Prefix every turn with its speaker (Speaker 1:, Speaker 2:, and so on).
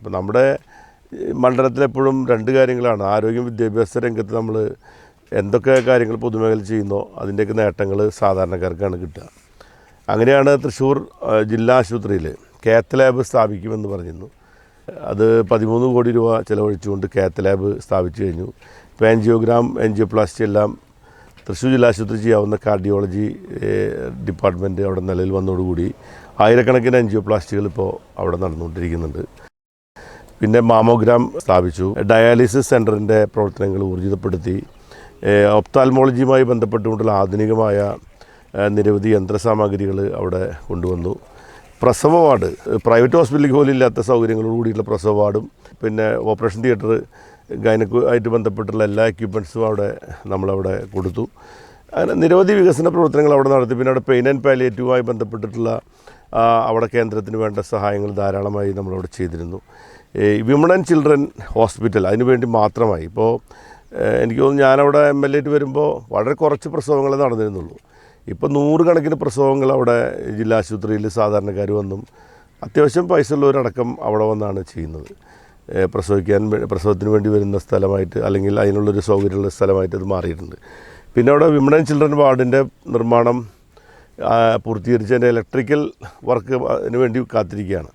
Speaker 1: അപ്പോൾ നമ്മുടെ മണ്ഡലത്തിലെപ്പോഴും രണ്ട് കാര്യങ്ങളാണ്. ആരോഗ്യം വിദ്യാഭ്യാസ രംഗത്ത് നമ്മൾ എന്തൊക്കെ കാര്യങ്ങൾ പൊതുമേഖല ചെയ്യുന്നോ അതിൻ്റെയൊക്കെ നേട്ടങ്ങൾ സാധാരണക്കാർക്കാണ് കിട്ടുക. അങ്ങനെയാണ് തൃശ്ശൂർ ജില്ലാ ആശുപത്രിയിൽ കാത്ത് ലാബ് സ്ഥാപിക്കുമെന്ന് പറഞ്ഞിരുന്നു. അത് 13 കോടി രൂപ ചിലവഴിച്ചുകൊണ്ട് കാത്ത് ലാബ് സ്ഥാപിച്ചു കഴിഞ്ഞു. ഇപ്പോൾ എൻജിയോപ്ലാസ്റ്റി എല്ലാം തൃശ്ശൂർ ജില്ലാ ആശുപത്രി ചെയ്യാവുന്ന കാർഡിയോളജി ഡിപ്പാർട്ട്മെൻറ്റ് അവിടെ നിലവിൽ വന്നതോടുകൂടി ആയിരക്കണക്കിന് എൻജിയോപ്ലാസ്റ്റികൾ ഇപ്പോൾ അവിടെ നടന്നുകൊണ്ടിരിക്കുന്നുണ്ട്. പിന്നെ മാമോഗ്രാം സ്ഥാപിച്ചു. ഡയാലിസിസ് സെൻറ്ററിൻ്റെ പ്രവർത്തനങ്ങൾ ഊർജിതപ്പെടുത്തി. ഒപ്താൽമോളജിയുമായി ബന്ധപ്പെട്ടുകൊണ്ടുള്ള ആധുനികമായ നിരവധി യന്ത്രസാമഗ്രികൾ അവിടെ കൊണ്ടുവന്നു. പ്രസവ വാർഡ്, പ്രൈവറ്റ് ഹോസ്പിറ്റലിൽ പോലും ഇല്ലാത്ത സൗകര്യങ്ങളോട് കൂടിയുള്ള പ്രസവ വാർഡും പിന്നെ ഓപ്പറേഷൻ തിയേറ്റർ, ഗൈനക്ക് ആയിട്ട് ബന്ധപ്പെട്ടുള്ള എല്ലാ എക്യുപ്മെൻറ്റ്സും നമ്മളവിടെ കൊടുത്തു. അങ്ങനെ നിരവധി വികസന പ്രവർത്തനങ്ങൾ അവിടെ നടത്തി. പിന്നെ അവിടെ പെയിൻ ആൻഡ് പാലിയേറ്റീവുമായി ബന്ധപ്പെട്ടിട്ടുള്ള അവിടെ കേന്ദ്രത്തിന് വേണ്ട സഹായങ്ങൾ ധാരാളമായി നമ്മളവിടെ ചെയ്തിരുന്നു. വിമൺ ആൻഡ് ചിൽഡ്രൻ ഹോസ്പിറ്റൽ അതിനുവേണ്ടി മാത്രമായി. ഇപ്പോൾ എനിക്ക് തോന്നുന്നു ഞാനവിടെ MLA ആയിട്ട് വരുമ്പോൾ വളരെ കുറച്ച് പ്രസവങ്ങളെ നടന്നിരുന്നുള്ളൂ. ഇപ്പോൾ 100 കണക്കിന് പ്രസവങ്ങൾ അവിടെ ജില്ലാ ആശുപത്രിയിൽ സാധാരണക്കാർ വന്നും അത്യാവശ്യം പൈസ ഉള്ളവരടക്കം അവിടെ വന്നാണ് ചെയ്യുന്നത്. പ്രസവത്തിന് വേണ്ടി വരുന്ന സ്ഥലമായിട്ട് അല്ലെങ്കിൽ അതിനുള്ളൊരു സൗകര്യമുള്ള സ്ഥലമായിട്ട് അത് മാറിയിട്ടുണ്ട്. പിന്നെ അവിടെ വിമൺ ആൻഡ് ചിൽഡ്രൻ വാർഡിൻ്റെ നിർമ്മാണം പൂർത്തീകരിച്ചതിൻ്റെ ഇലക്ട്രിക്കൽ വർക്ക് അതിന് വേണ്ടി കാത്തിരിക്കുകയാണ്.